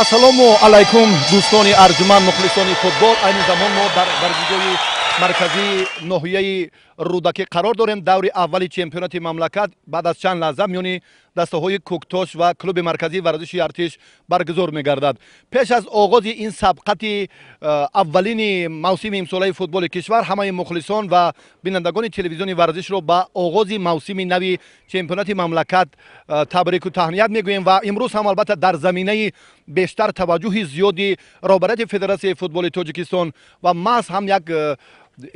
ассалому алайкум дӯстони арҷуманд мухлисони футбол. айни замон мо дар баргузории марказии ноҳияи рӯдаки қарор дорем. даври аввали чемпионати мамлакат баъд аз чанд лаҳза миёни дастаҳои куктош ва клуби марказии варзиши артиш баргузор мегардад. пеш аз оғози ин сабқати аввалини мавсими имсолаи футболи кишвар, ҳамаи мухлисон ва бинандагони телевизиони варзишро ба оғози мавсими нави чемпионати мамлакат табрику таҳният мегӯем ва имрӯз ҳам албатта дар заминаи бештар таваҷҷӯҳи зиёди роҳбарияти федератсияи футболи тоҷикистон ва маҳз ҳам як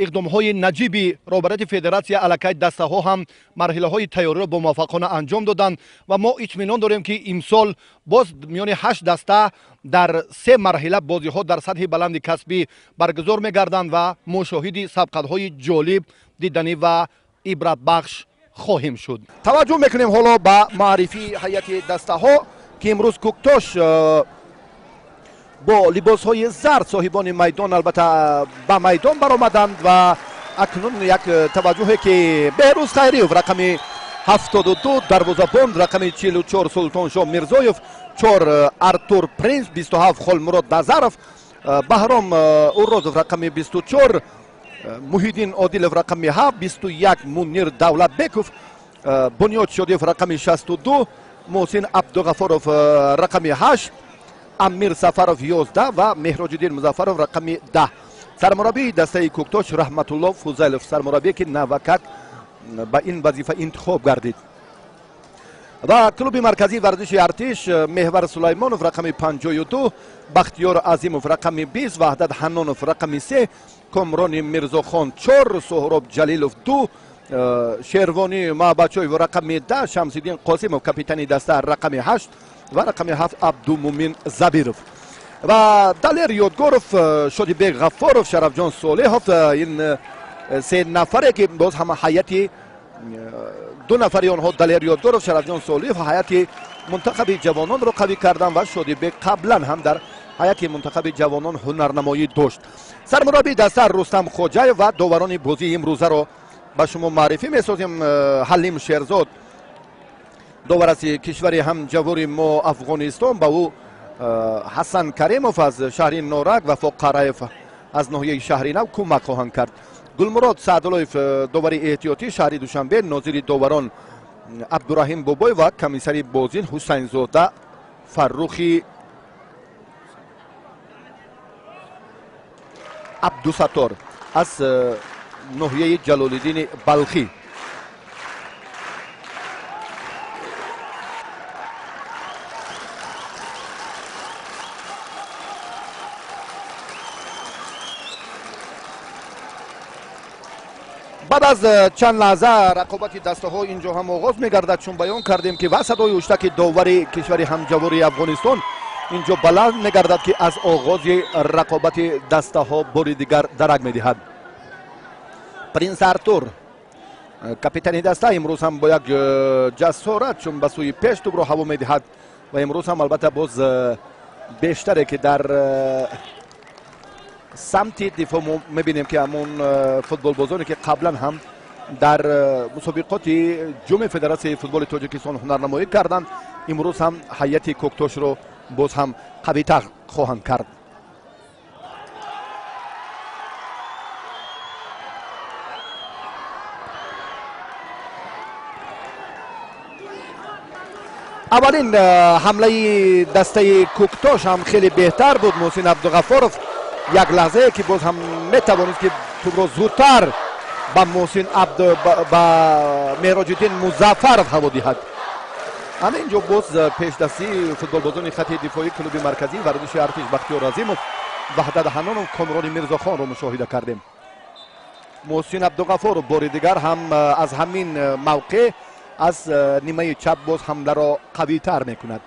иқдомҳои наҷиби роҳбарияти федератсия аллакай дастаҳо ҳам марҳилаҳои тайёриро бо муваффақона анҷом доданд ва мо итминон дорем ки имсол боз миёни 8 даста дар 3 марҳила бозиҳо дар сатҳи баланди касбӣ баргузор мегарданд ва мушоҳиди сабқатҳои ҷолиб, диданӣ ва ибратбахш хоҳем шуд. таваҷҷӯҳ мекунем ҳоло ба маърифии ҳайати дастаҳо ки имрӯз куктош бо либосҳои зард соҳибони майдон албатта ба майдон баромаданд ва акнун як таваҷҷӯҳе ки беҳрӯз хайриев рақами 72, дарвозабон рақами 44 султоншоҳ мирзоев, 4 артур принс, 27 холмурод назаров, баҳром уррозов рақами 24, муҳиддин одилов рақами 7, 21 мунир давлатбеков, бунёд шодиев рақами 62, муҳсин абдуғафоров рақами 8, амир сафаров 11 ва меҳроҷиддин музаффаров рақами 10. сармураббии дастаи куктош раҳматулло фузайлов, сармураббие ки навакак ба ин вазифа интихоб гардид. ва клуби марказии варзиши артиш меҳвар сулаймонов рақами 52, бахтиёр азимов рақами 20, ваҳдат ҳанонов рақами 3, комрони мирзохон 4, суҳроб ҷалилов 2, шервони маҳбачоев рақами 10, шамсиддин қосимов капитани даста рақами 8 ва рақами 7 абдумумин забиров ва далер ёдгоров, шодибек ғаффоров, шарафҷон солеҳов. ин се нафаре ки боз ҳама ҳайати ду нафари онҳо далер ёдгоров, шарафҷон солеҳов ҳайати мунтахаби ҷавононро қавӣ кардан ва шодибек қаблан ҳам дар ҳайати мунтахаби ҷавонон ҳунарнамоӣ дошт. сармураббии даста рустам хоҷаев ва доварони бозии имрӯзаро ба шумо маърифӣ месозем. ҳалим шерзод довараси кишвари ҳамҷавори мо афғонистон, ба ӯ ҳасан каримов аз шаҳри норак ва фоқараев аз ноҳияи шаҳри нав кӯмак хоҳанд кард. гулмурод саъдуллоев довари эҳтиётӣ шаҳри душанбе, нозири доварон абдураҳим бобой ва комиссари бозин ҳусайнзода фаррухи абдусаттор аз ноҳияи ҷалолиддини балхӣ. баъд аз чанд лаҳза рақобати дастаҳо инҷо ҳам оғоз мегардад. чун баён кардем ки ва садои уштаки довари кишвари ҳамҷавори афғонистон инҷо баланд мегардад ки аз оғози рақобати дастаҳо бори дигар дарак медиҳад. принс артур капитани даста имрӯз ҳам бо як ҷасорат чун ба сӯи пеш тӯбро ҳаво медиҳад ва имрӯз ҳам албатта боз бештаре ки дар самти дифоъ мо мебинем ки ҳамон футболбозоне ки қаблан ҳам дар мусобиқоти ҷумъи федератсияи футболи тоҷикистон ҳунарнамоӣ карданд, имрӯз ҳам ҳайати куктошро боз ҳам қавитар хоҳанд кард. аввалин ҳамлаи дастаи куктош ҳам хеле беҳтар буд. муҳсин абдуғафоров як лаҳзае ки боз ҳам метавонист ки тӯбро зудтар ба муҳсин ба меҳроҷиддин музаффаров ҳаво диҳад. ана инҷо боз пешдастии футболбозони хатти дифоъи клуби марказии варзиши артиш бахтиёр азимов, ваҳдат ҳанонов, комрони мирзохонро мушоҳида кардем. муҳсин абдуғафоров бори дигар ҳам аз ҳамин мавқеъ аз нимаи чап боз ҳамларо қавитар мекунад.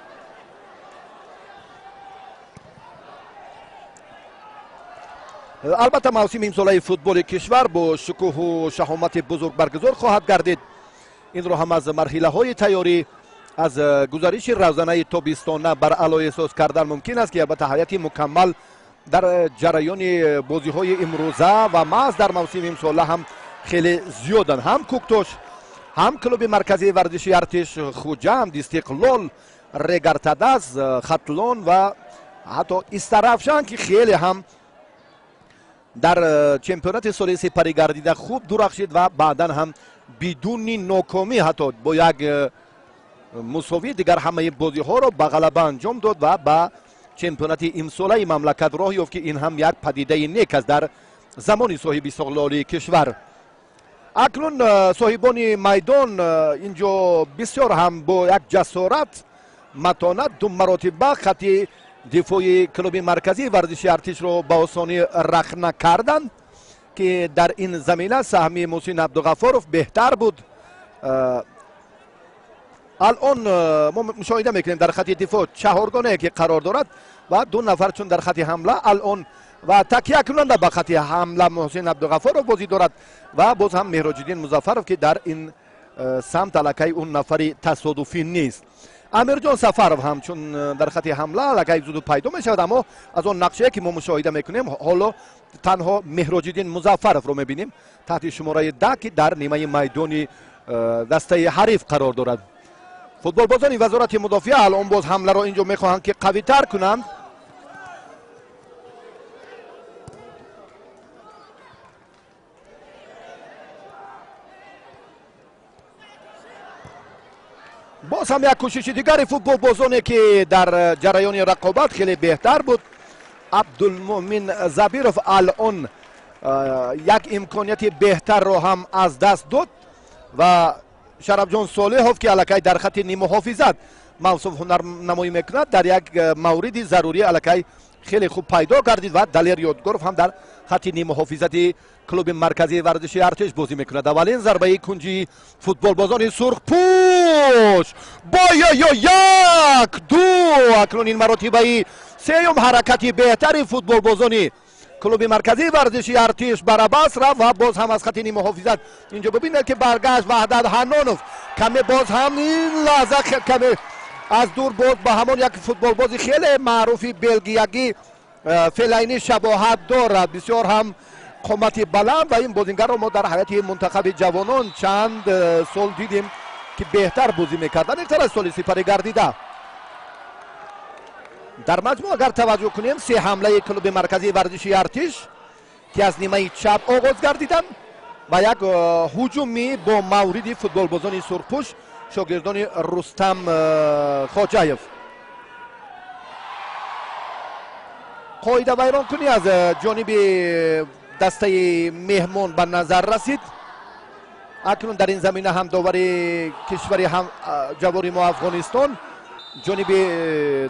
албатта мавсими имсолаи футболи кишвар бо шукӯҳу шаҳомати бузург баргузор хоҳад гардид. инро ҳам аз марҳилаҳои тайёрӣ, аз гузариши равзанаи тобистона бар аъло эҳсос кардан мумкин аст ки албатта ҳайати мукаммал дар ҷараёни бозиҳои имрӯза ва маҳз дар мавсими имсола ҳам хеле зиёданд. ҳам куктош, ҳам клуби марказии варзиши артиш, хуҷанд, истиқлол, регартадас, хатлон ва حتی استرافشان که خیلی هم در چمپیونات سال سپری گردیده خوب درخشید و بعدا هم بدون ناکامی حتی با یک مساوی دیگر همه بازی ها را به غلبه انجام داد و به چمپیونات امساله مملکت راه یافت که این هم یک پدیده نیک است در زمان صاحب استقلالی کشور. اکنون صاحبان میدان اینجا بسیار هم با یک جسارت متانت دو مراتب خط دفاعی کلوب مرکزی ورزشی ارتش را با آسانی رخنه کردند که در این زمینه سهمی محسن عبدالغفارов بهتر بود. الان ما مشاهده میکنیم در خط دفاع چهارگانه که قرار دارد و دو نفر چون در خط حمله الان و تکیه کننده به خط حمله محسن عبدالغفارov بازی دارد و باز هم مهراج‌الدین مظفرov که در این سمت الکی اون نفری تصادفی نیست. امیرجان سفرov هم چون در خط حمله الکی زود پیدا می شود، اما از اون نقشه که ما مشاهده میکنیم حالا تنها مهراج‌الدین مظفرov رو میبینیم تحت شماره 10 که در نیمه میدانی دسته حریف قرار دارد. فوتبال بازان وزارت مدافعه الان باز حمله را اینجا میخواهند که قوی تر کنند. باز هم یک کوشش دیگری فوتبال بازانه که در جریان رقابت خیلی بهتر بود. عبدالمؤمن زبیرov الان یک امکانیت بهتر را هم از دست داد و شرفجان صالحov که الکی در خط نیم محافظت موصوف هنر نمایی میکند در یک مورد ضروری الکی خیلی خوب پیدا گردید و دلیر یادگورov هم در خط نیم محافظت کلوب مرکزی ورزشی ارتش بازی میکند. اولین ضربه کنجی فوتبال بازان سرخپوش با یک دو اکنون این مراتبه سیوم حرکتی بهتری فوتبال بازانی کلوب مرکزی ورزشی ارتش برابست را و باز هم از خط نیم محافظت اینجا ببینید که برگشت وحدت حنانوف کمی باز هم این لحظه کمی از دور بود با همون یک فوتبال بازی خیلی معروفی بلگیگی فلینی شباهت دارد، بسیار هم قامت بلند و این بازیگر را ما در حیات منتخب جوانان چند سال دیدیم که بهتر بازی میکردن این از سال سپری گردیده. در مجموع اگر توجه کنیم سه حمله کلوب مرکزی ورزشی ارتش که از نیمه چپ آغاز گردیدن و یک هجومی با مورد فوتبال بازان سرخپوش شاگردان رستم خواجهیف. قاعده ویران کنی از جانب دسته مهمان به نظر رسید. اکنون در این زمینه هم داور کشور هم جواری ما افغانستان جانب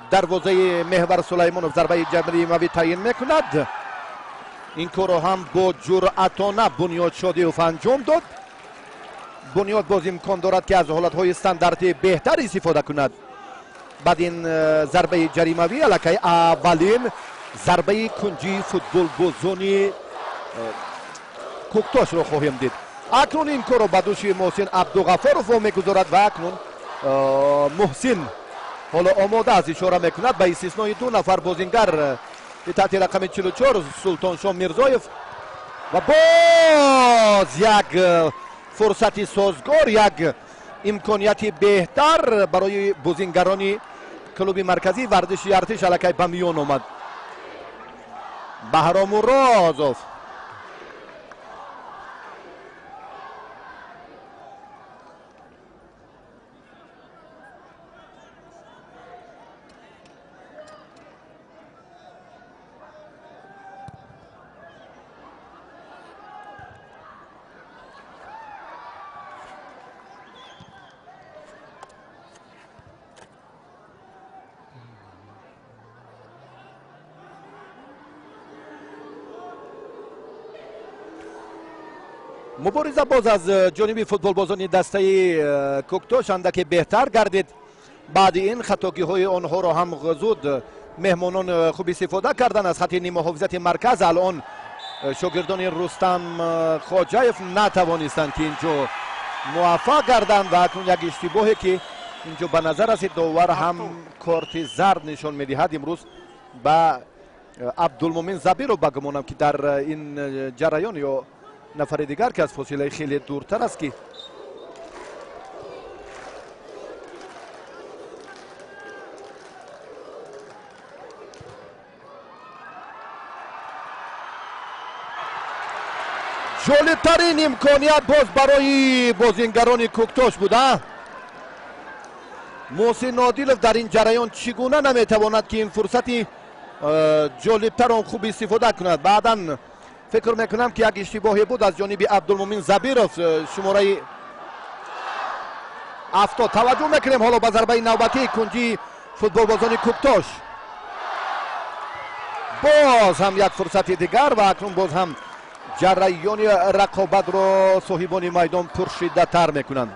دروازه محور سلیمانوف ضربه جریمه‌ای تعیین میکند. این کار هم با جرأتانه بنیاد شادیوف انجام داد. بنیاد باز امکان دارد که از حالتهای استانداردی بهتر استفاده کند. بعد این ضربه جریمه‌ای الکی اولین ضربه کنجی فوتبال بازانی کوکتاش را خواهیم دید. اکنون این کار را به دوش محسن عبدالغفارov میگذارد و اکنون محسن حالا آماده از اشاره میکند به استثنای دو نفر بازیگر تحت رقم 44 سلطان شاه میرزایف و باز یک فرصتی سازگار، یک امکانیت بهتر برای بازیگران کلوب مرکزی ورزشی ارتش الکی به میان آمد. بهرام مرازوف مبارزه باز از جانب فوتبال بازان دسته کوکتاش اندکی بهتر گردید. بعد این خطاگی های آنها را هم زود مهمانان خوب استفاده کردن از خط نیم محافظت مرکز. الان شاگردان رستم خواجهیف نتوانستند که اینجا موفق گردند و اکنون یک اشتباهی که اینجا به نظر رسید داور هم کارت زرد نشان میدهد امروز به عبدالمؤمن زبیرov بگمانم که در این جریان یا نفر دیگر که از فاصله خیلی دورتر است که جالبترین امکانیت باز برای بازیگران کوکتاش بوده. محسن عادلوف در این جریان چگونه نمیتواند که این فرصتی جالبتر و خوب استفاده کند. بعدا فکر میکنم که یک اشتباهی بود از جانب عبدالمومن زبیروف شماره 70. توجه میکنیم حالا به ضربه نوبتی کنجی فوتبال بازان کوکتاش. باز هم یک فرصت دیگر و اکنون باز هم جریان رقابت را صاحبان میدان پرشیده تر میکنند.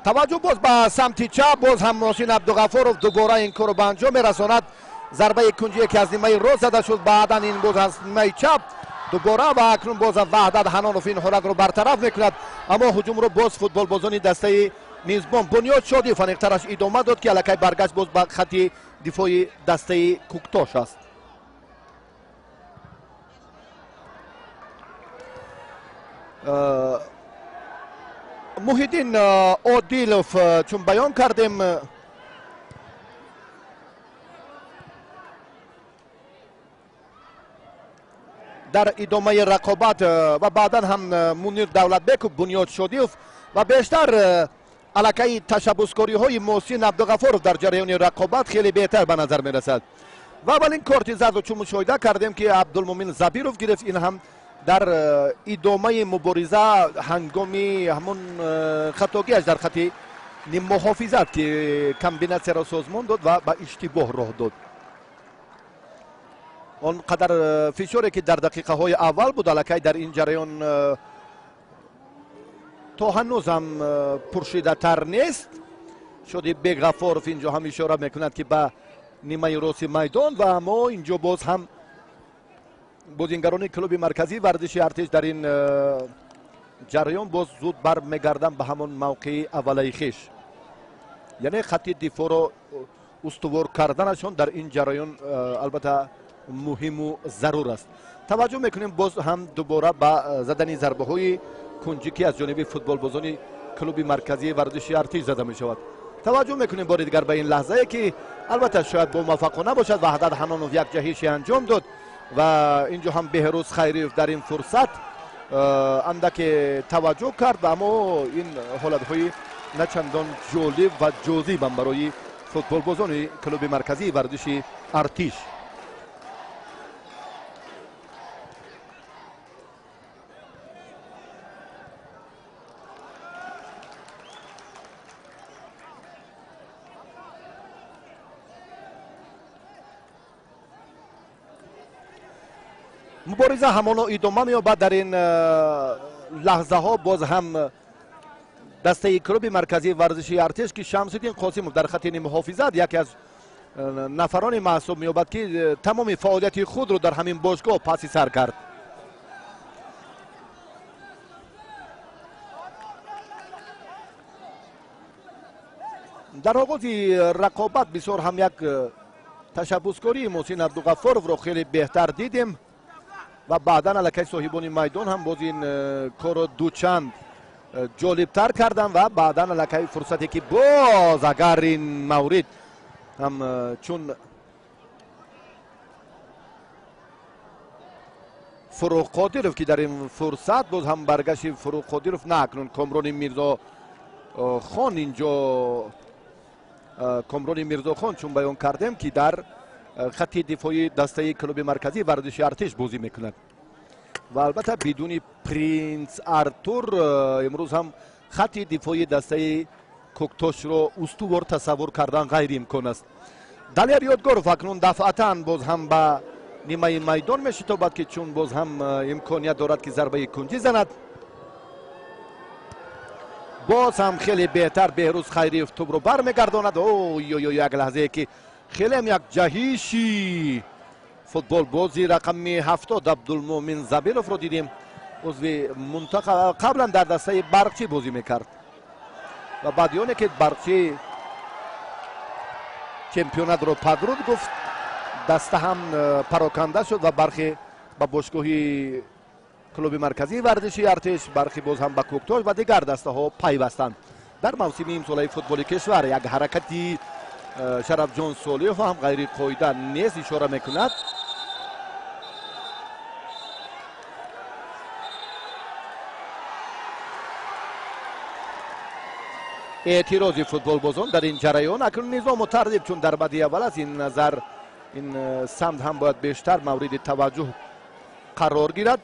توجه باز به سمت چپ، باز هم محسن عبدالغفارov دوباره این کار به انجام میرساند. ضربه کنجی که از نیمه راست زده شد، بعدا این باز از نیمه چپ دوباره و اکنون باز وحدت حنانوف این حالت رو برطرف میکند. اما هجوم رو باز فوتبال بازان دسته میزبان بنیاد شادی فنیقترش ادامه داد که الکی برگشت باز به خط دفاعی دسته کوکتاش است. محیدین عادلوف چون بیان کردیم در ادامه رقابت و بعدا هم منیر دولتبک و بنیاد شادیوف و بیشتر الکی تشبسکاری های محسن عبدالغفارov در جریان رقابت خیلی بهتر به نظر می رسد. و اولین کارت زرد رو چون مشاهده کردیم که عبدالمومن زبیروف گرفت، این هم در ادامه مبارزه هنگامی همون خطاگیش در خط نیم محافظت که کمبیناسیون را سازمان داد و به اشتباه راه داد. آنقدر فشاری که در دقیقه های اول بود الکی در این جریان تا هنوز هم پرشیده تر نیست. شده بغفارov اینجا هم اشاره میکند که به نیمه راست میدان و اما اینجا باز هم بازیگران کلوب مرکزی ورزشی ارتش در این جریان باز زود بر میگردن به همون موقع اولی خویش، یعنی خط دفاع را استوار کردنشان در این جریان البته مهم و ضرور است. توجه میکنیم باز هم دوباره به زدن ضربه های کنجی از جانب فوتبال بازان کلوب مرکزی ورزشی ارتش زده می شود. توجه میکنیم بار دیگر به این لحظه که البته شاید با موفق نباشد، وحدت حنانوف یک جهشی انجام داد و اینجا هم بهروز خیریوف در این فرصت اندک توجه کرد و اما این حالت های نچندان جالب و جذاب برای فوتبال بازان کلوب مرکزی ورزشی ارتش. مبارزه همانا ادامه می‌یابد. در این لحظه ها باز هم دسته کلوب مرکزی ورزشی ارتش که شمس‌الدین قاسموف در خط نیم محافظت یکی از نفران محسوب می‌یابد که تمام فعالیت خود رو در همین باشگاه پس سر کرد. در آغاز رقابت بسیار هم یک تشبسکاری محسن عبدالغفارov رو خیلی بهتر دیدیم و بعدا الکی صاحبان میدان هم باز این کار دوچند جالبتر کردن و بعدا الکی فرصتی که باز اگر این مورد هم چون فروغ قادرov که در این فرصت باز هم برگشت فروغ قادرov نه اکنون کامران میرزا خان اینجا کامران میرزا خان چون بیان کردیم که در خط دفاعی دسته کلوب مرکزی ورزشی ارتش بازی میکند و البته بدون پرینس ارتور امروز هم خط دفاعی دسته کوکتاش رو استوار تصور کردن غیر امکان است. دالیر یادگارov اکنون دفعتا باز هم به نیمه میدان میشتابد که چون باز هم امکانیت دارد که ضربه کنجی زند. باز هم خیلی بهتر بهروز خیریوف توپ رو برمیگرداند. یک لحظه که خیلی هم یک جهیشی فوتبال بازی رقم 70 عبدالمومن زبیروف رو دیدیم، عضو منتخب قبلا در دسته برقچی بازی میکرد و بعدیانه که برقچی چمپیونات رو پدرود گفت دسته هم پراکنده شد و برخی با باشگاهی کلوب مرکزی ورزشی ارتش، برخی باز هم با کوکتاش و دیگر دسته ها پیوستند. در موسم امسال فوتبال کشور یک حرکتی شرفجان صالح هم غیر قاعده نیست اشاره میکند. اعتراضی فوتبال بازان در این جریان اکنون نظام و ترتیب چون در بدی اول از این نظر این سمت هم باید بیشتر مورد توجه قرار گیرد.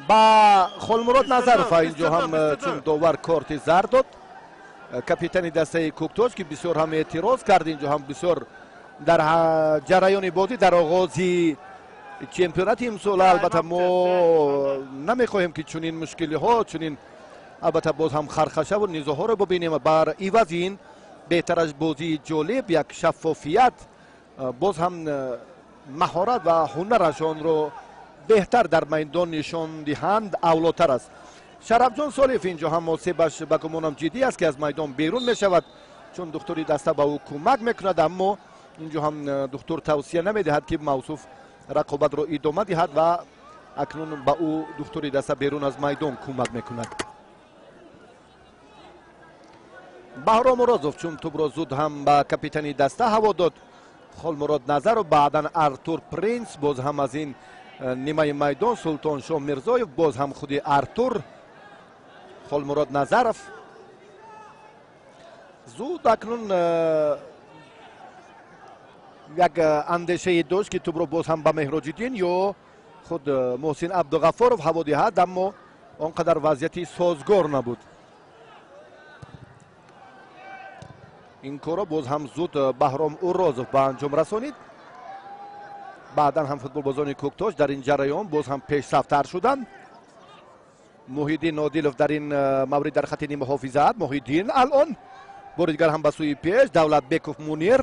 با خلمراد نظرف اینجا هم چون داور کارت زرد داد کاپیتان دسته کوکتوش که بسیار هم اعتراض کرد. اینجا هم بسیار در جریان بازی در آغازی چمپیونات امسال البته ما نمیخواهیم که چنین مشکلی ها چنین البته باز هم خرخشه و نزاع رو ببینیم. بر عوض این بهتر از بازی جالب یک شفافیت باز هم مهارت و هنرشان رو بهتر در میدان نشان دهند اولاتر است. شرفجان صالح اینجا هم مصیبش به گمانم جدی است که از میدان بیرون می شود چون دکتری دسته به او کمک میکند، اما اینجا هم دکتر توصیه نمیدهد که موصوف رقابت رو ادامه دهد و اکنون به او دکتری دسته بیرون از میدان کمک میکند. بهرام مرازوف چون توپ را زود هم به کاپیتانی دسته هوا داد. خلمراد نظر و بعدا ارتور پرینس باز هم از این نیمه میدان سلطان شاه میرزایف باز هم خودی ارتور خلمراد نظرف زود اکنون یک اندیشه داشت که توپ را باز هم به مهراج الدین یا خود محسن عبدالغفارov هوا دهد، اما آنقدر وضعیتی سازگار نبود. این کار باز هم زود بهرام اورازوف به انجام رسانید. بعدا هم فوتبال بازان کوکتاش در این جریان باز هم پیشرفت‌تر شدند. محیدین عادلوف در این مورد در خط نیمه محافظت. محیدین الان بار هم به سوی پیش دولت بیکوف مونیر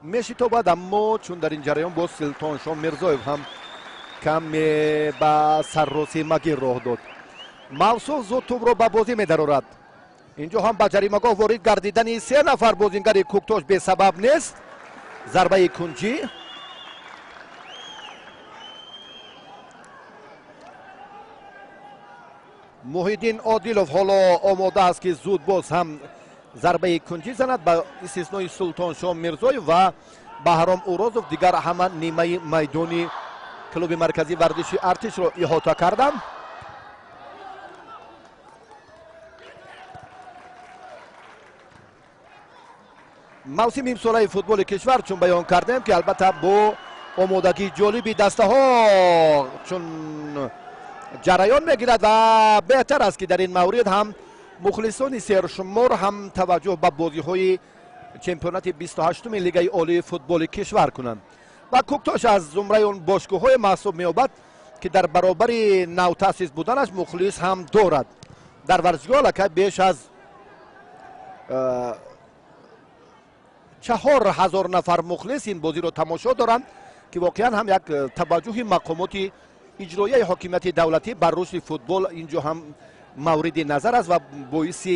میشتابد، اما چون در این جریان باز سلطان شاه میرزایف هم کم به سرراسی مگیر راه داد. موصوف زود توپ را به بازی می‌درارد. اینجا هم به جریمه‌گاه وارد گردیدن سه نفر بازیگر کوکتاش به سبب نیست. ضربه کنجی محیدین عادلوف حالا آماده است که زود باز هم ضربه کنجی زند با استثنای سلطان شاه میرزایف و بهرام اورازوف. دیگر همه نیمه میدانی کلوب مرکزی ورزشی ارتش را احاطه کردند. موسم امسال فوتبال کشور چون بیان کردیم که البته با آمادگی جالبی دسته ها چون جریان میگیرد و بهتر است که در این مورد هم مخلصان سرشمار هم توجه به بازی های چمپیونات 28 لیگ عالی فوتبال کشور کنند و کوکتاش از زمره اون باشگاه های محسوب می‌یابد که در برابر نو تاسیس بودنش مخلص هم دارد. در ورزشگاه که بیش از 4000 نفر مخلص این بازی رو تماشا دارند که واقعا هم یک توجه مقامات اجرایی حاکمیت دولتی بر رشد فوتبال اینجا هم مورد نظر است و باعث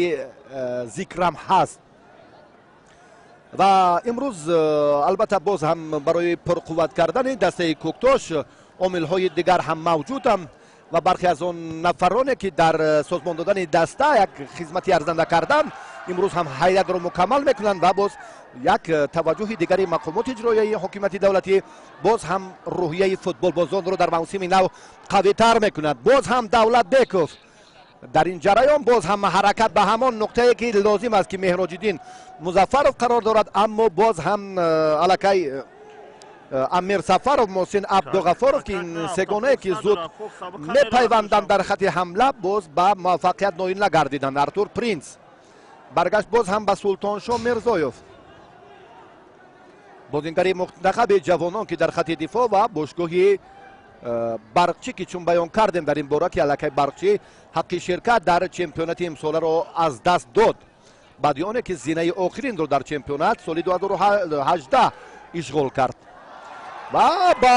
ذکرم هست. و امروز البته باز هم برای پرقوت کردن دسته کوکتاش عامل های دیگر هم موجودند و برخی از آن نفرانی که در سازمان دادن دسته یک خدمتی ارزنده کردن امروز هم هیئت را مکمل میکنند و باز یک توجه دیگری مقامات اجرایی حکومت دولتی باز هم روحیه فوتبال بازان رو در موسم نو قوی تر میکند. باز هم دولت بیکوف در این جریان باز هم حرکت به همان نقطه‌ای که لازم است که مهراج الدین مظفرов قرار دارد، اما باز هم الکی امیر سفر و محسن عبدالغفارov که این سگانه که زود میپیوندند در خط حمله باز با موفقیت نایل نگردیدند. ارتور پرینس برگشت باز هم به سلطان شاه میرزایف بازیگر منتخب جوانان که در خط دفاع و باشگاه برقچی که چون بیان کردیم در این باره که الکی برقچی حق شرکت در چمپیونات امسال را از دست داد بعد آنکه که زینه آخرین رو در چمپیونات سال 2018 اشغال کرد و با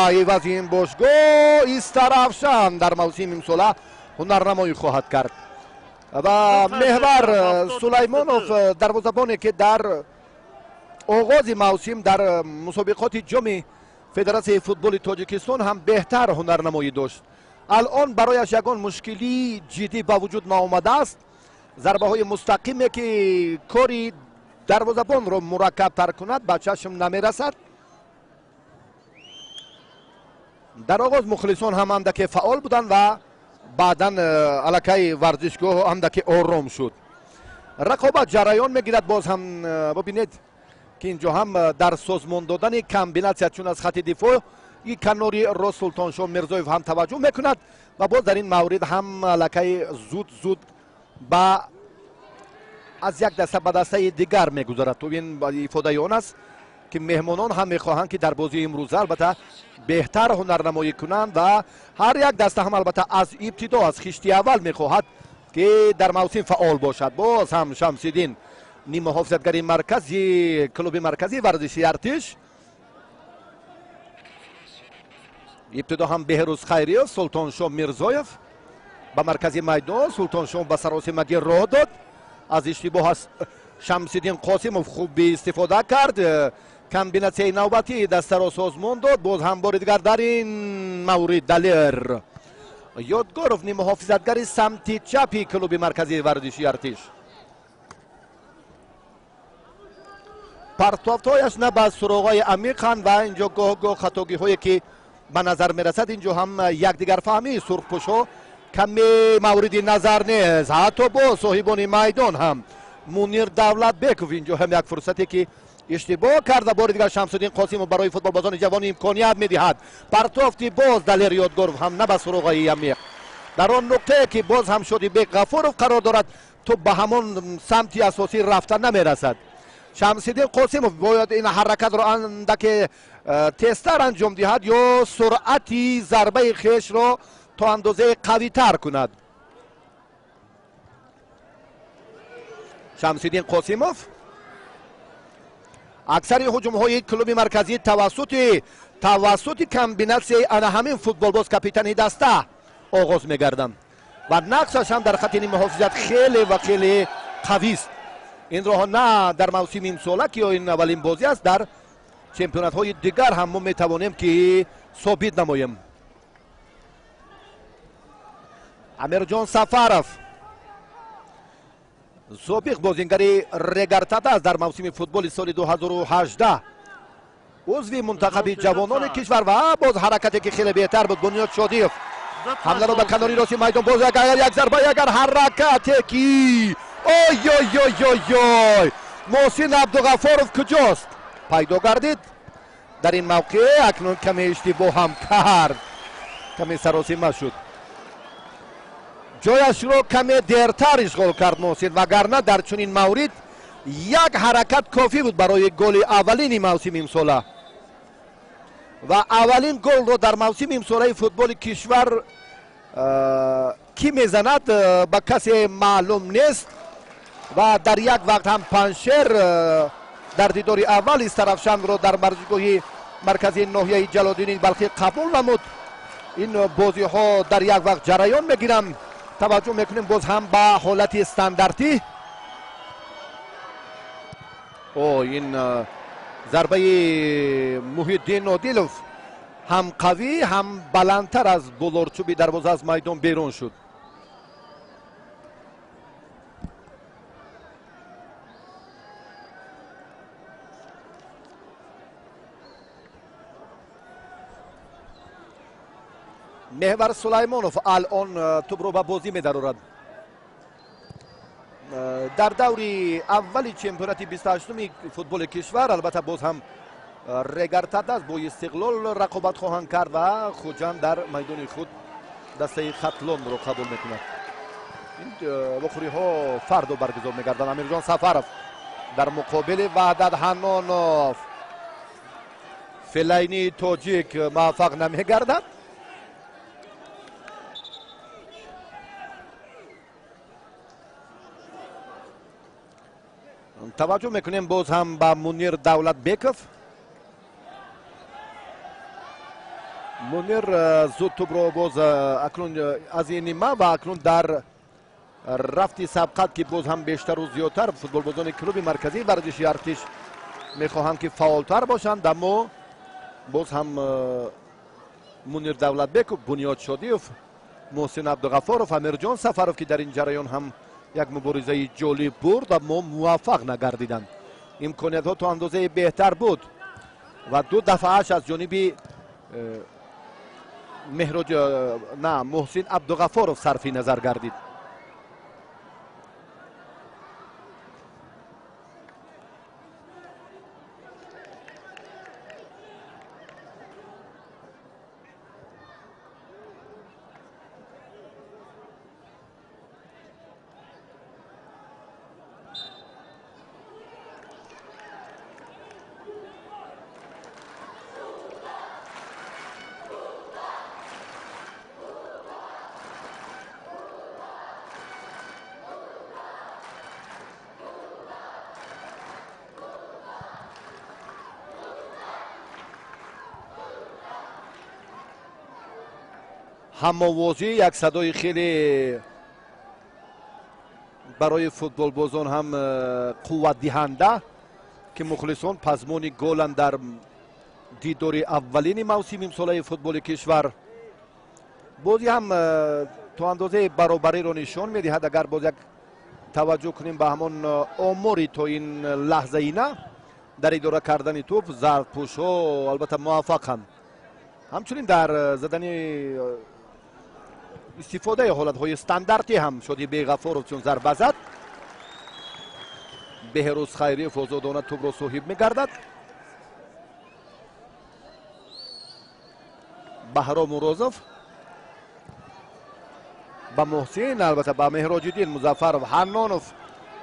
عوض این باشگاه استرافشان در موسم امسال هنرنمایی خواهد کرد. و محور سلیمانوف دروازه‌بانی که در آغاز موسم در مسابقات جام فدراسیون فوتبال تاجیکستان هم بهتر هنرنمایی داشت. الان برایش یگان مشکلی جدی به وجود نآمده است. ضربه های مستقیمی که کاری دروازه‌بان را مرکب تر کند به چشم نمیرسد. در آغاز مخلصان هم اندکی فعال بودند و بعدا علاقه ورزشگاه اندکی آرام شد. رقابت جریان میگیرد. باز هم ببینید که اینجا هم در سازمان دادن کامبیناسیون چون از خط دفاع این کناری را سلطانشاه میرزایف هم توجه میکند و باز در این مورد هم علاقه زود با از یک دسته به دسته دیگر میگذارد. تو این ifade آن است که مهمانان هم میخواهند که در بازی امروز البته بهتر هنرنمایی کنند و هر یک دسته هم البته از ابتدا از خشتی اول میخواهد که در موسم فعال باشد. باز هم شمس‌الدین نیم محافظتگری مرکزی کلوب مرکزی ورزشی ارتش، ابتدا هم بهروز خیریه، سلطانشاه میرزایف به مرکزی میدان. سلطانشاه به سراسیمگی راه داد. از اشتباه است شمس‌الدین قاسموف خوب استفاده کرد. کامبیناسیون نوبتی دسته را سازمان داد. باز هم بار دیگر در این مورد دلیر یادگاروف نیم محافظتگری سمت چپی کلوب مرکزی ورزشی ارتش، پرتاب‌هایش نه به سراغ‌های عمیق‌اند و اینجا گاه خطاگی هایی که به نظر میرسد اینجا هم یکدیگر فهمی سرخپوش‌ها کمی مورد نظر نیست. حتی با صاحبان میدان هم منیر دولت بیکوف اینجا هم یک فرصتی که اشتباه کرده بار دیگر شمس‌الدین قاسموف برای فوتبال بازان جوان امکانیت میدهد. پرتافتی باز دلیر یادگاروف هم نه به سراغ‌های عمیق در آن نقطه که باز هم شدی بیک غفورов قرار دارد تو به همان سمتی اساسی رفتن نمیرسد. شمس‌الدین قاسموف باید این حرکت را اندک تستر انجام دهد یا سرعتی ضربه خیش را تا اندازه قوی تر کند. شمس‌الدین قاسموف اکثر هجوم های کلوب مرکزی توسط کامبیناسیون انا همین فوتبال باز کاپیتانی دسته آغاز میگردند و نقشش هم در خط محافظت خیلی قوی است. این را نه در موسم امساله که این اولین بازی است، در چمپیونات های دیگر هم ما میتوانیم که ثابت نماییم. امیرجان سفرов سابق بازیگری رگارتادا است. در موسم فوتبال سال 2018 عضو منتخب جوانان کشور و باز حرکتی که خیلی بهتر بود. بنیاد شادیف حمله را به کناری راست میدان باز یک ضربه اگر حرکتی کی اوی محسن عبدالغفارov کجاست پیدا گردید در این موقع. اکنون کمی اشتباه هم کرد، کمی سراسیمه شد، جایش رو کمی دیرتر اشغال کرد محسن، وگرنه در چنین مورد یک حرکت کافی بود برای گل اولین موسم امساله و اولین گل رو در موسم امساله فوتبال کشور کی میزند به کسی معلوم نیست و در یک وقت هم پنشر در دیدار اول استرفشند رو در ورزشگاه مرکزی ناحیه جلال‌الدین بلخی قبول نمود. این بازی ها در یک وقت جریان میگیرن. توجه میکنیم باز هم به حالت استانداردی. این ضربه محیدین عادلوف هم قوی هم بلندتر از بلورچوبی دروازه از میدان بیرون شد. محور سلیمانوف الان توپ رو به بازی می‌دارد. در دوری اولی چمپیونات 28 فوتبال کشور البته باز هم رگارتادا با استقلال رقابت خواهند کرد و خوجند در میدان خود دسته خطلون رو قبول میکند. این بخوری ها فردا برگزار میگردن. امیرجان سفرов در مقابل وحدت حنانوف. فلینی تاجیک موفق نمیگردد. توجه میکنیم باز هم با منیر دولت بیکوف. منیر زود توپ رو باز اکنون از این نیمه و اکنون در рафти сабқат ки боз ҳам бештару зиёдтар футболбозони клуби марказии варзиши артиш мехоҳанд ки фаъолтар бошанд, аммо боз ҳам мунир давлатбеков, бунёд шодиев, муҳсин абдуғафоров, амирҷон сафаров ки дар ин ҷараён ҳам як муборизаи ҷолиб бурд, аммо муваффақ нагардиданд. имкониятҳо то андозае беҳтар буд ва ду дафъааш аз ҷониби муҳсин абдуғафоров сарфи назар гардид. ҳамовозӣ як садои хеле барои футболбозон ҳам қувватдиҳанда ки мухлисон пазмони голанд дар дидори аввалини мавсими имсолаи футболи кишвар. бози ҳам то андозаи баробариро нишон медиҳад. агар боз як таваҷҷӯҳ кунем ба ҳамон омори то ин лаҳзаина дар идора кардани туп, зарбпӯшҳо албатта муваффақанд. ҳамчунин дар задани истифодаи ҳолатҳои стандартӣ ҳам шоди беғафоров чун зарба зад. беҳрӯз хайриев озодона тӯбро соҳиб мегардад. баҳром мурозов ба муҳсин, албатта ба меҳроҷиддин музаффаров. ҳаннонов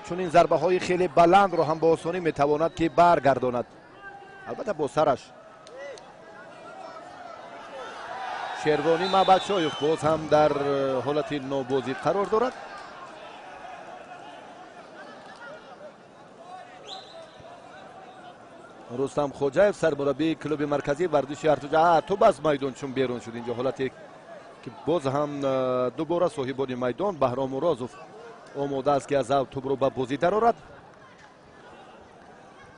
чунин зарбаҳои хеле баландро ҳам бо осонӣ метавонад ки баргардонад, албатта бо сараш. шервони мабадшоев боз ҳам дар ҳолати нобозӣ қарор дорад. рустам хоҷаев сармураббии клуби марказии варзиши артуҷа тӯб аз майдон чун берун шуд. инҷо ҳолате ки боз ҳам дубора соҳибони майдон баҳром мурозов омода аст ки аз тӯбро ба бозӣ дарорад.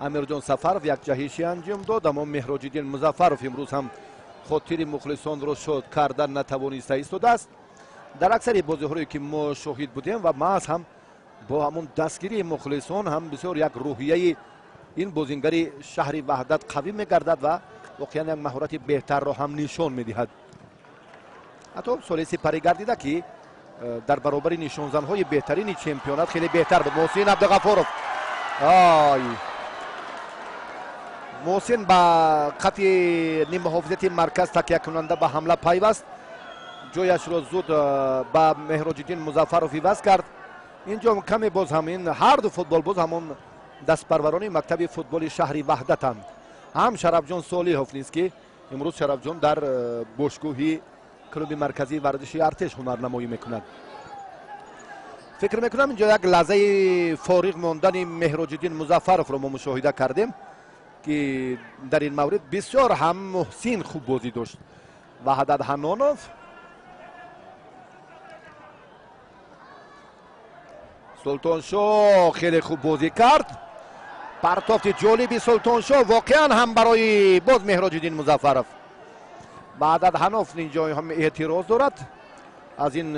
амирҷон сафаров як ҷаҳиши анҷом дод, аммо меҳроҷиддин музаффаров имрӯз ҳам хотири мухлисонро шод кардан натавониста истодааст. дар аксари бозиҳое ки мо шоҳид будем ва маҳз ҳам бо ҳамон дастгирии мухлисон ҳам бисёр як рӯҳияи ин бозингари шаҳри ваҳдат қавӣ мегардад ва воқеан як маҳорати беҳтарро ҳам нишон медиҳад. ҳатто соли сипарӣ гардида ки дар баробари нишонзанҳои беҳтарини чемпионат хеле беҳтар буд. муҳсин абдуғафоров муҳсин ба хати ниммуҳофизати марказ такякунанда ба ҳамла пайваст, ҷояшро зуд ба меҳроҷиддин музаффаров иваз кард. инҷо каме боз ҳам ин ҳарду футболбоз ҳамон дастпарварони мактаби футболи шаҳри ваҳдатанд. ҳам шарафҷон солиҳов низ ки имрӯз шарафҷон дар бошгоҳи клуби марказии варзиши артеш ҳунарнамоӣ мекунад. фикр мекунам инҷо як лаҳзаи фориғ мондани меҳроҷиддин музаффаровро мо мушоҳида кардем ки дар ин маврид бисёр ҳам муҳсин хуб бозӣ дошт. ваҳдат ҳанонов султоншоҳ хеле хуб бозӣ кард. партофти ҷолиби султоншоҳ воқеан ҳам барои боз меҳроҷиддин музаффаров. ваҳдат ҳаноф инҷо ҳам эътироз дорад аз ин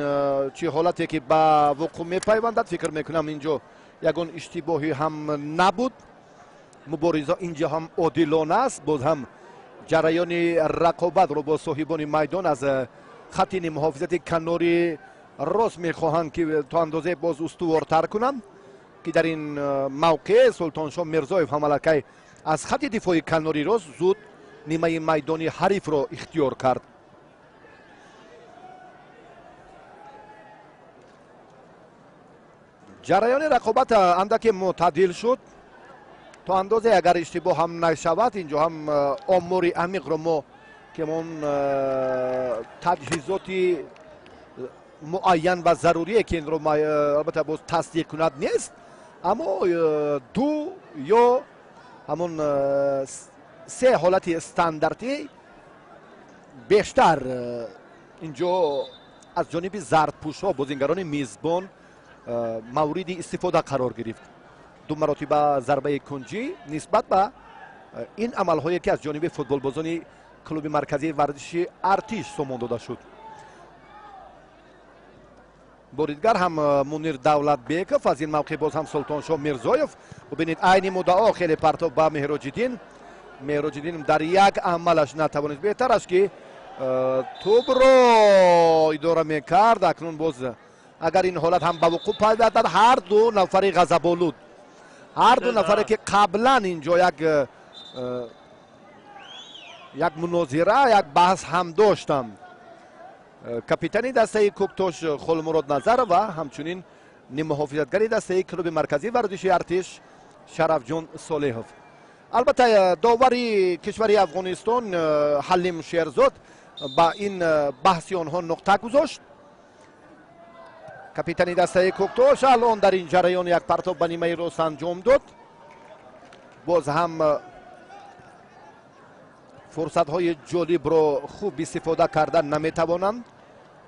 чӣ ҳолате ки ба вуқӯъ мепайвандад. фикр мекунам инҷо ягон иштибоҳӣ ҳам набуд. мубориза инҷо ҳам одилона аст. боз ҳам ҷараёни рақобатро бо соҳибони майдон аз хати ниммуҳофизати канори рост мехоҳанд ки то андозае боз устувортар кунанд ки дар ин мавқеъ султоншоҳ мирзоев ҳам аллакай аз хати дифои канори рост зуд нимаи майдони ҳарифро ихтиёр кард. ҷараёни рақобат андаке мӯътадил шуд. то андозе агар иштибоҳ ҳам нашавад, инҷо ҳам омори амиқро мо ки мон таҷҳизоти муайян ва зарурие ки инро албатта боз тасдиқ кунад нест, аммо ду ё ҳамон се ҳолати стандартӣ бештар инҷо аз ҷониби зардпӯшҳо бозингарони мизбон мавриди истифода қарор гирифт. ду маротиба зарбаи кунҷӣ нисбат ба ин амалҳое ки аз ҷониби футболбозони клуби марказии варзиши артиш сомон дода шуд. бори дигар ҳам мунир давлатбеков, аз ин мавқеъ боз ҳам султоншоҳ мирзоев. бубинед айни муддао хеле партов ба меҳроҷиддин. меҳроҷиддин дар як амалаш натавонист беҳтараш ки тӯбро идора мекард. акнун боз агар ин ҳолат ҳам ба вуқӯъ пайвардад, ҳар ду нафари ғазаболуд, ҳар ду нафаре ки қаблан инҷо як мунозира, як баҳс ҳам доштанд, капитани дастаи кӯктош холмурод назаров ва ҳамчунин ниммуҳофизатгари дастаи клуби марказии варзиши артиш шарафҷон солеҳов. албатта довари кишвари афғонистон ҳалим шерзод ба ин баҳси онҳо нуқта гузошт. капитани дастаи кӯктош алон дар ин ҷараён як партов ба нимаи рост анҷом дод. боз ҳам фурсатҳои ҷолибро хуб истифода кардан наметавонанд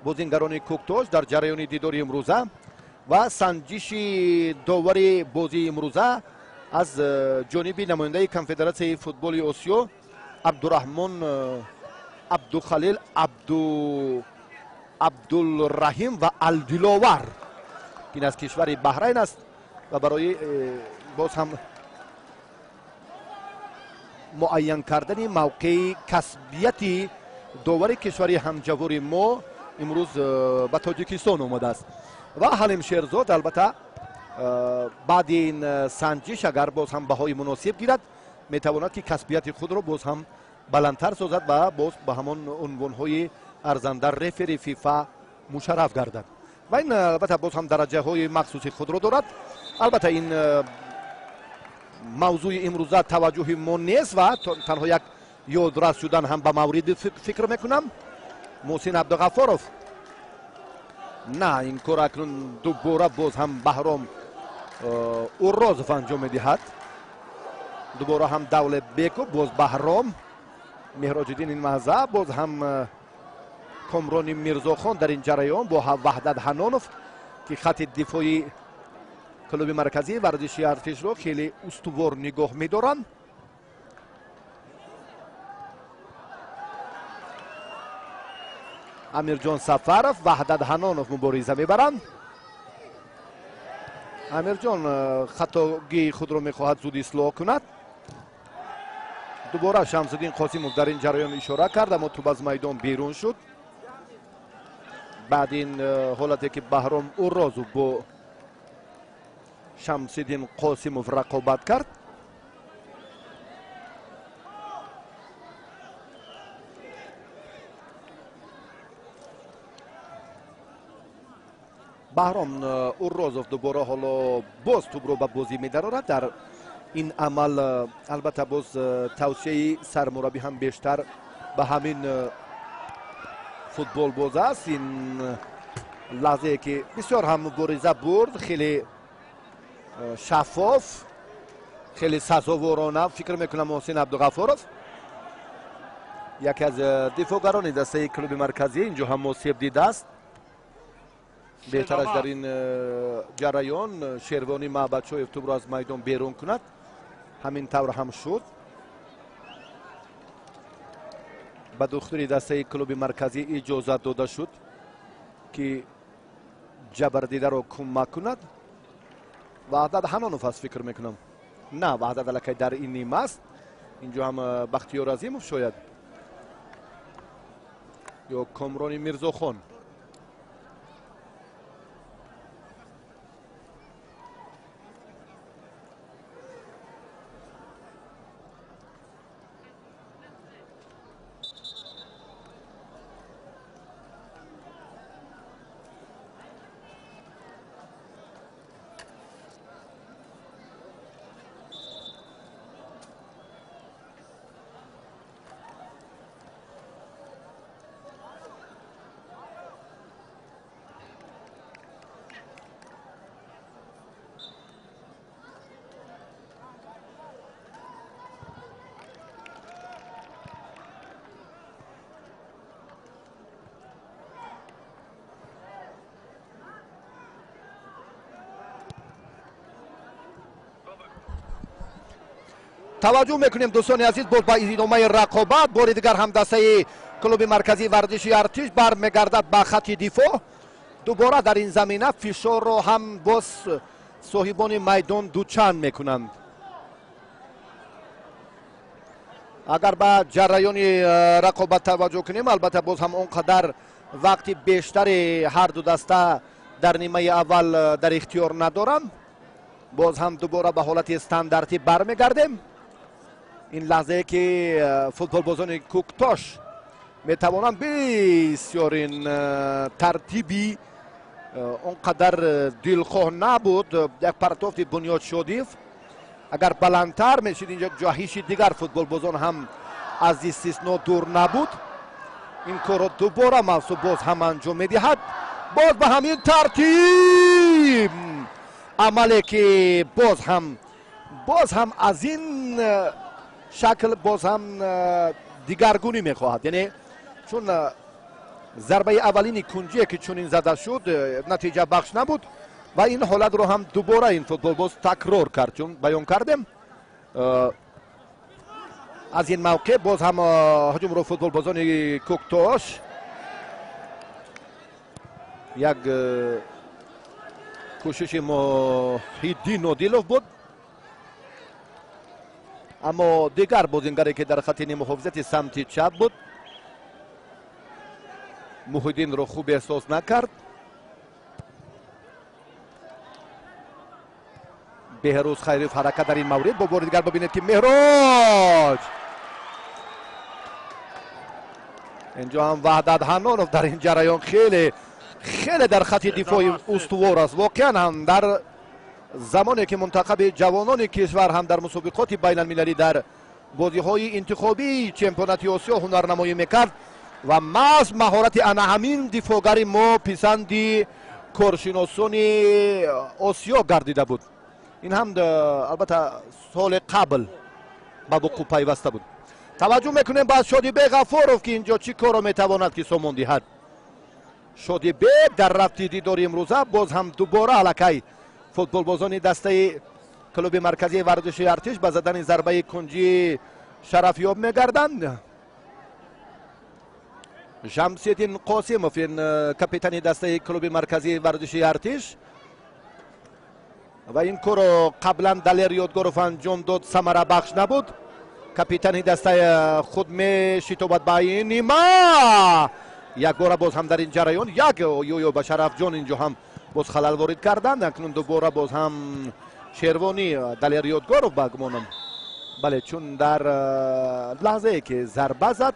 бозингарони кӯктош дар ҷараёни дидори имрӯза ва санҷиши довари бозии имрӯза аз ҷониби намояндаи конфедератсияи футболи осиё абдураҳмон абдухалил абдулраҳим ва алдиловар, ин аз кишвари баҳрайн аст ва барои боз ҳам муайян кардани мавқеи касбияти довари кишвари ҳамҷавори мо имрӯз ба тоҷикистон омадааст. ва ҳалим шерзод албатта баъди ин санҷиш агар боз ҳам баҳои муносиб гирад, метавонад ки касбияти худро боз ҳам баландтар созад ва боз ба ҳамон унвонҳои арзанда рефери фифа мушарраф гардад. ва ин албатта боз ҳам дараҷаҳои махсуси худро дорад. албатта ин мавзӯи имрӯза таваҷҷӯҳи мо нест ва танҳо як ёдрас шудан ҳам ба мавриди фикр мекунам. муҳсин абдуғаффоров, на ин кор акнун дубора боз ҳам баҳром уррозов анҷом медиҳад. дубора ҳам давлатбеков, боз баҳром, меҳроҷиддин ин маҳза, боз ҳам комрони мирзохон дар ин ҷараён бо ваҳдат ҳанонов ки хатти дифои клуби марказии варзиши артишро хеле устувор нигоҳ медоранд. амирҷон сафаров, ваҳдат ҳанонов мубориза мебаранд. амирҷон хатогии худро мехоҳад зуд ислоҳ кунад. дубора шамсуддин қосимов дар ин ҷараён ишора кард, аммо тӯб аз майдон берун шуд. баъди ин ҳолате ки баҳром уррозов бо шамсиддин қосимов рақобат кард. баҳром уррозов дубора ҳоло боз тӯбро ба бозӣ медарорад. дар ин амал албатта боз тавсияи сармураббӣ ҳам бештар ба ҳамин футболбоз аст. ин лаҳзае ки бисёр ҳам мубориза бурд, хеле шаффоф, хеле сазоворона фикр мекунам муҳсин абдуғаффоров, яке аз дифоъгарони дастаи клуби марказӣ инҷо ҳам мосиб дидааст. беҳтараш дар ин ҷараён шервони маҳбатшоев тӯбро аз майдон берун кунад. ҳамин тавр ҳам шуд. ба духтури дастаи клуби марказӣ иҷозат дода шуд ки ҷабрдидаро кӯмак кунад. ваҳдат ҳанонов аст фикр мекунам. на, ваҳдат аллакай дар ин ним аст. инҷо ҳам бахтиёр азимов шояд ё комрони мирзохон. توجه میکنیم دوستان عزیز باز با ادامه رقابت بار دیگر هم دسته کلوب مرکزی ورزشی ارتش برمیگردد به خط دفاع. دوباره در این زمینه فشار رو هم باز صاحبان میدان دوچند میکنند. اگر به جریان رقابت توجه کنیم البته باز هم اونقدر وقتی بیشتری هر دو دسته در نیمه اول در اختیار ندارم. باز هم دوباره به حالت استانداردی برمیگردیم. این لحظه که فوتبال بازان کوکتاش میتوانند بسیار این ترتیبی اونقدر دلخواه نبود. یک پرتافت بنیاد شدیف اگر بلندتر میشید اینجا جاهیش دیگر فوتبال بازان هم از استثنا دور نبود. این کار دوباره منصوب باز هم انجام میدهد. باز به همین ترتیب عملی که باز هم از این شکل باز هم دیگرگونی میخواهد. یعنی چون ضربه اولین کنجی که چون این زده شد نتیجه بخش نبود و این حالت رو هم دوباره این فوتبال باز تکرار کرد. چون بیان کردیم از این موقع باز هم هجوم رو فوتبال بازان کوکتاش یک کوشش محیدین نودیلوف بود، اما دیگر بازیگری که در خط محافظت سمت چپ بود محیدین رو خوب احساس نکرد. بهروز خیریف حرکت در این مورد. با بار دیگر ببینید که مهراج اینجا هم وحدت حنانوف در این جریان خیلی در خط دفاع استوار است. واقعا هم در زمانی که منتخب جوانان کشور هم در مسابقات بین المللی در بازی‌های انتخابی چمپیونات آسیا هنرنمایی میکرد و محض مهارت همین دفاعگر ما پسند کارشناسان آسیا گردیده بود. این هم البته سال قبل به وقوع پیوسته بود. توجه میکنیم بعد شادیبه غفاروف که اینجا چی کار میتواند که سامان دهد. شادیبه در رفت دیدار امروزه باز هم دوباره الکی فوتبال بازان دسته کلوب مرکزی ورزشی ارتش به زدن ضربه کنجی شرفیاب میگردند. شمس‌الدین قاسموف کاپیتان دسته کلوب مرکزی ورزشی ارتش و این کار قبلا دلیر یادگاروف انجام داد، ثمره بخش نبود. کاپیتان دسته خود می شتابد با این نیمه. یک بار باز هم در این جریان یک یویو به شرف جان اینجا هم باز خلل وارد کردند. اکنون دوباره باز هم شیروانی دلیر یادگاروف بگمانم بله، چون در لحظه که ضربه زد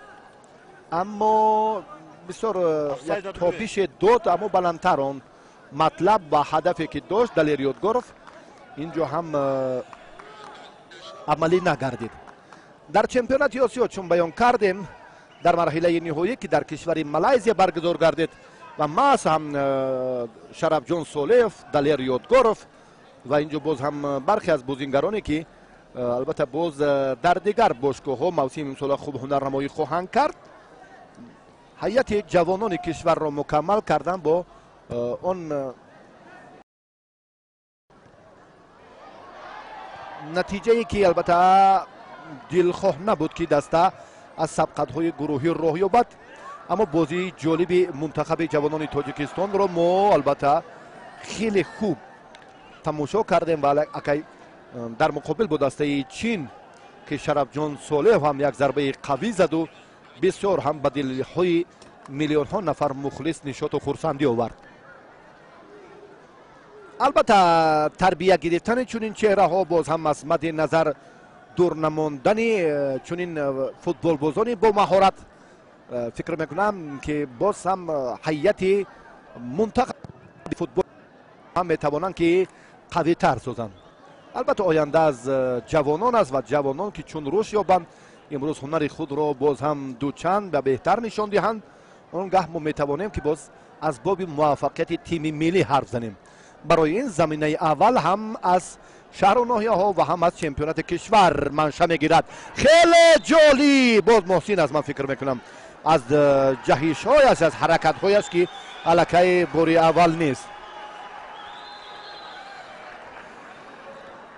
اما بسیار تاپیش داد، اما بلندتر آن مطلب و هدفی که داشت دلیر یادگاروف اینجا هم عملی نگردید. در چمپیونات آسیا چون بیان کردیم در مرحله نهایی که در کشور مالزی برگزار گردید و ماس هم شرف جان سولیف دلیر یادگاروف و اینجا باز هم برخی از بازیگرانی که البته باز در دیگر باشگاه ها موسم امسال خوب هنرنمایی خواهند کرد. هیئت جوانان کشور را مکمل کردن با اون نتیجه ای که البته دلخواه نبود که دسته از سبقت های گروهی راه یابد، اما بازی جالب منتخب جوانان تاجیکستان را ما البته خیلی خوب تماشا کردیم. ولی اکی در مقابل با دسته چین که شرف جان سولیف هم یک ضربه قوی زد و بسیار هم به دلهای میلیون ها نفر مخلص نشاط و خرسندی آورد. البته تربیت گرفتن چنین چهره ها باز هم از مد نظر دور نماندن چنین فوتبال بازانی با مهارت فکر میکنم که باز هم هیئت منتخب فوتبال هم میتوانند که قوی تر سازند. البته آینده از جوانان است و جوانان که چون رشد یابند امروز هنر خود را باز هم دوچند و بهتر نشان دهند، اونگاه ما میتوانیم که باز از باب موفقیت تیم ملی حرف زنیم. برای این زمینه اول هم از شهر و ناحیه ها و هم از چمپیونات کشور منشأ میگیرد. خیلی جالی باز محسن از من فکر میکنم از جهش های است، از حرکت های است که الکی باری اول نیست.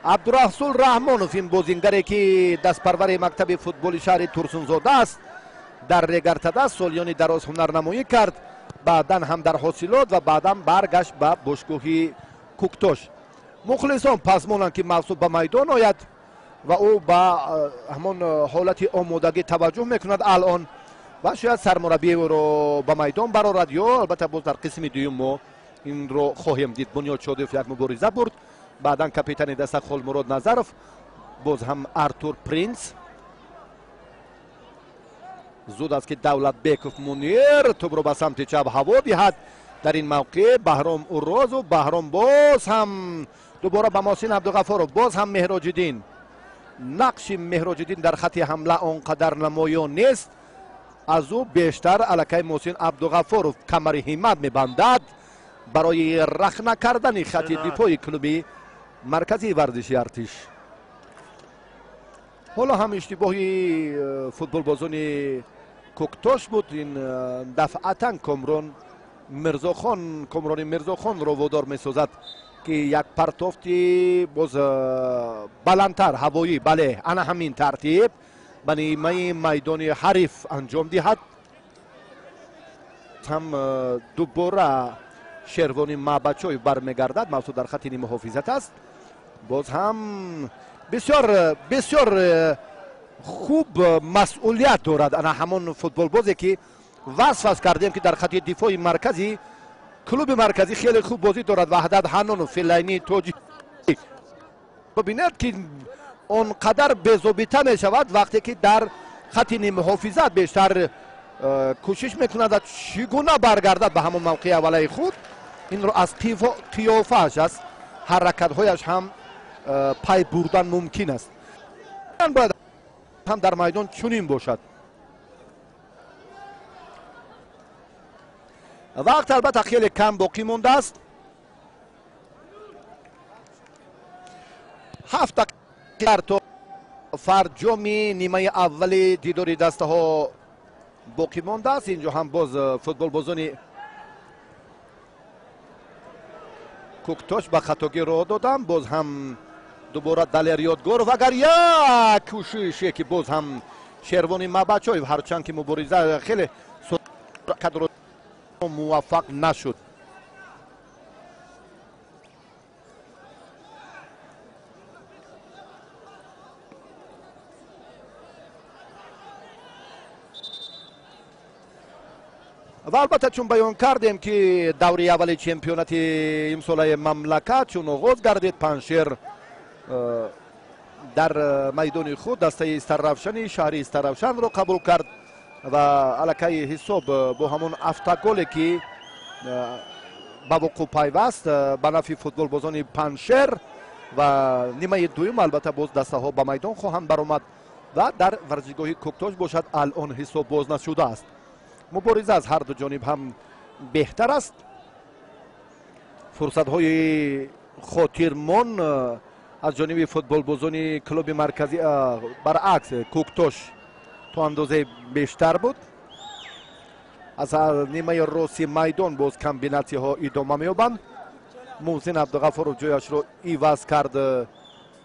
عبدالرسول رحمانوف این بازیگری که دستپرور مکتب فوتبال شهر ترسونزاده است در رگرتده سالیانی دراز هنرنمایی کرد، بعدا هم در حاصلات و بعدا برگشت به باشگاهی کوکتاش. مخلصان پس مانند که محسوب به میدان آید و او با همان حالت آمادگی توجه میکند الان و شاید سرمربی او را به میدان برآورد یا البته باز در قسم دوم ما این رو خواهیم دید. بنیاد شادیف یک مبارزه برد، بعدا کاپیتان دست خالمراد نظرов، باز هم ارتور پرینس. زود است که دولت بیکوف منیر توپ رو به سمت چپ هوا دهد. در این موقع بهرام اوراز و بهرام باز هم دوباره به محسن عبدالغفارov، باز هم مهراج الدین. نقش مهراج الدین در خط حمله آنقدر نمایان نیست، از او بیشتر علیه محسن عبدالغفارov کمر همت میبندد برای رخنه کردن خط دفاعی کلوب مرکزی ورزشی ارتش. حالا هم اشتباهی فوتبال بازان کوکتاش بود. این دفعتا کامران میرزاخان رو وادار میسازد که یک پرتافتی باز بلندتر هوایی، بله انا همین ترتیب به نیمه میدان حریف انجام دهد. هم دوباره شروانی مابچوی برمیگردد، موضوع در خط نیمه حافظت است. باز هم بسیار خوب مسئولیت دارد انا همان فوتبال بازی که وصف کردیم که در خط دفاعی مرکزی کلوب مرکزی خیلی خوب بازی دارد. وحدت حنان و فلینی توجی ببیند که اونقدر بزوبیته می شود وقتی که در خط نیمه حافظت بیشتر کوشش میکند چگونه برگردد به همون موقع اولی خود. این رو از قیافه‌اش است، حرکت‌هایش هم پای بردن ممکن است. باید هم در میدان چنین باشد. وقت البته خیلی کم باقی مونده است. 7 دقیقه تا فرجام نیمه اول دیداری دسته ها باقی مونده است. اینجا هم باز فوتبال بازان کوکتاش به خطاگی راه دادم. باز هم دوباره دلیر یادگار و اگر یک کوششی که باز هم شروانی مابچوی هرچند که مبارزه خیلی قدر موفق نشد. و البته چون بیان کردیم که دوره اول چمپیونات امسال مملکت چون آغاز گردید، پنشیر در میدان خود دسته استرروشن شهری استرروشن رو قبول کرد و علاقه حساب با همون 7 گلی که با وقوع پیوست به نفع فوتبال بازان پنشیر و نیمه دوم البته باز دسته ها به میدان خواهند برآمد و در ورزشگاه کوکتاش باشد. الان حساب باز نشده است. مبارزه از هر دو جانب هم بهتر است. فرصت های خاطرمان از جانب فوتبال بازان کلوب مرکزی برعکس کوکتاش تا اندازه بیشتر بود. از نیمه راست میدان باز کمبیناسی ها ادامه می‌یابند. محسن عبدالغفارov جایش رو عوض کرد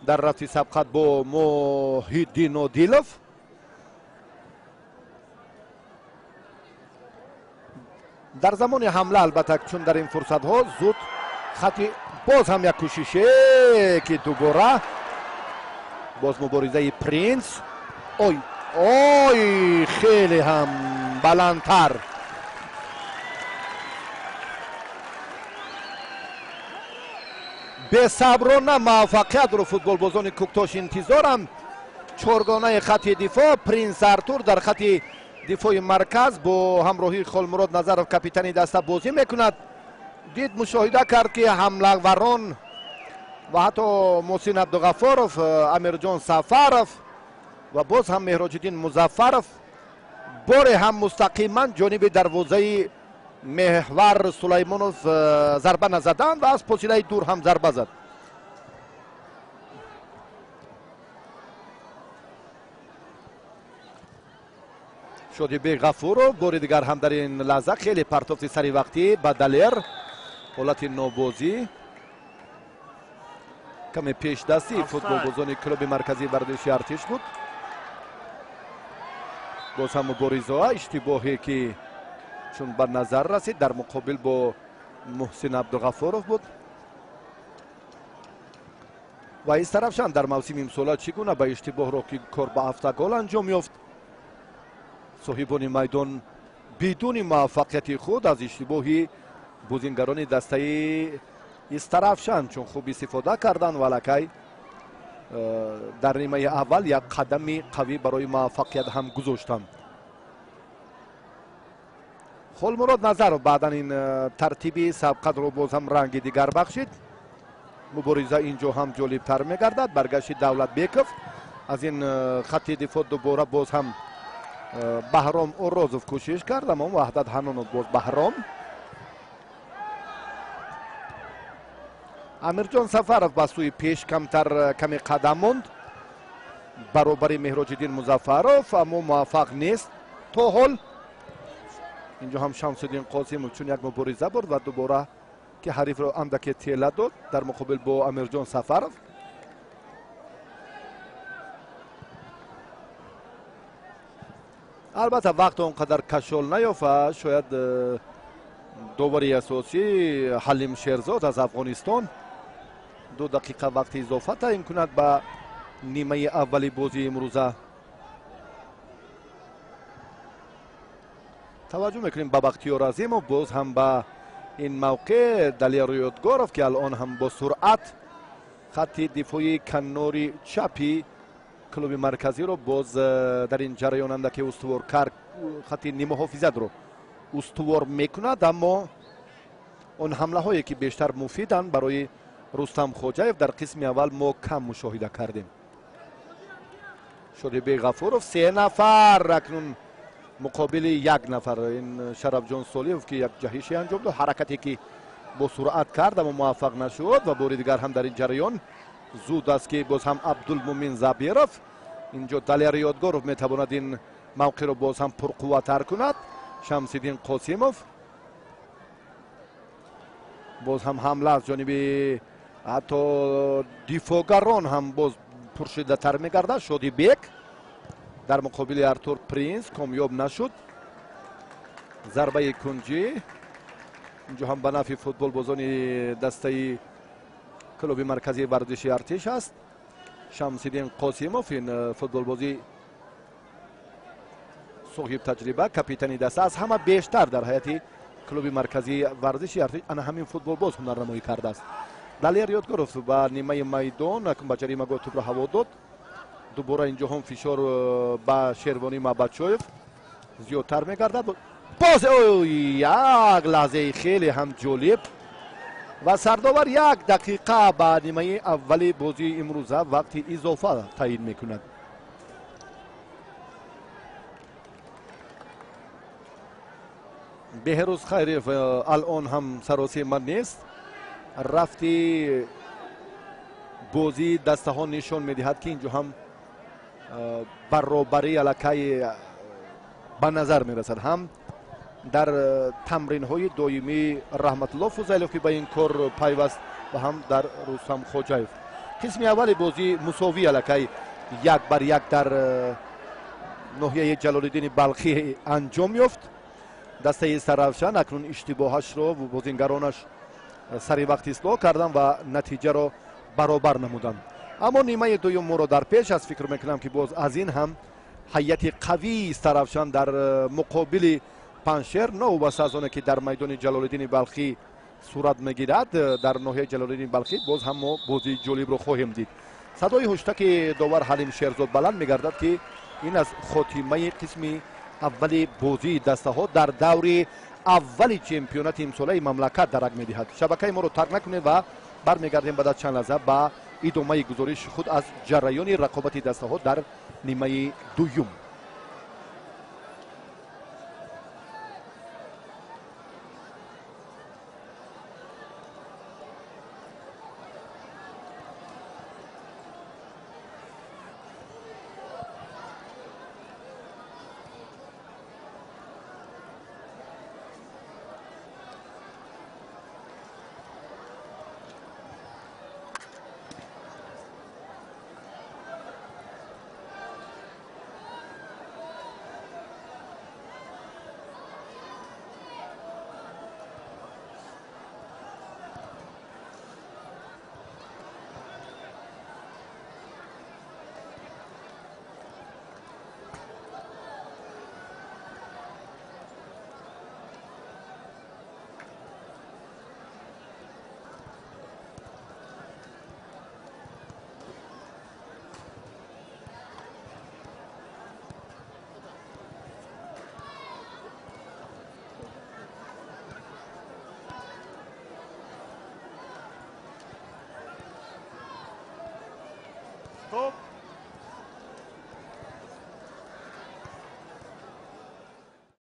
در رفت سبقت با محیدین عادلوف. در زمان حمله البته چون در این فرصت ها زود خطی باز هم یک کوششه که دوباره باز مبارزه پرینس اوی خیلی هم بلندتر به صبرانه موفقیت رو فوتبال بازان کوکتاش انتظارم. چهارگانه خط دفاع پرینس ارتور در خط دفاع مرکز با همراهی خالمراد نظرov کاپیتان دسته بازی میکند. دید مشاهده کرد که حمله وران و حتی محسن عبدالغفارov، امیرجان سفرov و باز هم مهراج الدین مظفرov بار هم مستقیما جانب دروازه محور سلیمانوف ضربه نزدند و از فاصله دور هم ضربه زد. شادی بیگ غفورov بار دیگر هم در این لحظه خیلی پرتافت سری وقتی با دلیر حالت نوبازی کمی پیش دستی فوتبالبازان کلوب مرکزی ورزشی ارتش بود. باز هم مبارزه اشتباهی که چون به نظر رسید در مقابل با محسن عبدالغفارов بود و از طرفشان در موسم امسال چگونه به اشتباه را که کار به 7 گل انجام یافت. صاحبان میدان بدون موفقیت خود از اشتباهی بازیگران دسته از طرفشان چون خوب استفاده کردند و لکه در نیمه اول یک قدم قوی برای موفقیت هم گذاشتند. خلمراد نظر بعدا این ترتیبی سبقت رو باز هم رنگ دیگر بخشید. مبارزه اینجا هم جالب تر میگردد. برگشت دولت بیکوف از این خط دفاع دوباره باز هم بهرام اورازوف کوشش کرد اما وحدت حنانوف باز بهرام امیرجان سفرов با سوی پیش کمی قدم موند برابر مهراج الدین مظفرov اما موفق نیست تا حال. اینجا هم شمس الدین قاسمov چون یک مبارزه برد و دوباره که حریف را اندکی تیله داد در مقابل با امیرجان سفرov. البته وقت اونقدر کشال نیافت. شاید داوری اساسی حلیم شیرزاد از افغانستان 2 دقیقه وقت اضافه تعیین کند به نیمه اولی بازی امروزه. توجه میکنیم به بختیار عظیمov باز هم به این موقع دلیار یادگارov که الان هم با سرعت خط دفاعی کناری چپی کلوب مرکزی رو باز در این جریان اندکی استوار کار خط نیمه حافظت رو استوار میکند اما اون حمله هایی که بیشتر مفیدن برای رستم خوجایف در قسم اول ما کم مشاهده کردیم. شریبه غفورov 3 نفر اکنون مقابل 1 نفر. این شرف جان سالیوف که یک جهشی انجام داد حرکتی که با سرعت کرد اما موفق نشد و بار دیگر هم در این جریان زود است که باز هم عبدالمومن زبیرov اینجا دلیار یادگارov میتواند این موقع رو باز هم پرقوت‌تر کند. شمس الدین قاسمov باز هم حمله از جانب حتی دفاعگران هم باز پرشیده تر میگردد. شادی بیک در مقابل ارتور پرینس کامیاب نشد. ضربه کنجی اینجا هم به نفع فوتبال بازان دسته کلوب مرکزی ورزشی ارتش است. شمس الدین قاسمov این فوتبال بازی صاحب تجربه کاپیتانی دسته از همه بیشتر در حیات کلوب مرکزی ورزشی ارتش انا همین فوتبال باز هنرنمایی کرده است. دلیار یادگارov با نیمه میدان اکنون به جریمه گاه توپ را هوا داد. دوباره اینجا هم فشار با شیروانی مابچویف زیادتر میگردد. باز یک لحظه خیلی هم جالب و سرداور 1 دقیقه به نیمه اولی بازی امروزه وقت اضافه تعیین میکند. بهروز خیریف الان هم سراسی من نیست. رفتی بازی دسته ها نشان میدهد که اینجا هم برابری علاقه به نظر میرسد. هم در تمرین های دائمی رحمت الله فضیلوف که به این کار پیوست و هم در رستم خوجایف. قسم اول بازی مساوی علاقه 1-1 در ناحیه جلال الدین بلخی انجام یافت. دسته سرافشان اکنون اشتباهش رو و بازیگرانش سری وقت اصلاح کردن و نتیجه رو برابر نمودند. اما نیمه دوم ما رو در پیش از فکر میکنم که باز از این هم هیئت قوی سرافشان در مقابل پنشر نوبت از آنه که در میدان جلال الدین بلخی صورت میگیرد در ناحیه جلال الدین بلخی باز هم ما بازی جالب رو خواهیم دید. صدای هشتک داور حلیم شیرزاد بلند میگردد که این از خاتمه قسم اولی بازی دسته ها در دور اولی چمپیونات امساله مملکت درک میدهد. شبکه ما رو ترک نکنید و برمیگردیم بعد از چند لحظه با ادامه گزارش خود از جریان رقابت دسته ها در نیمه دوم. خب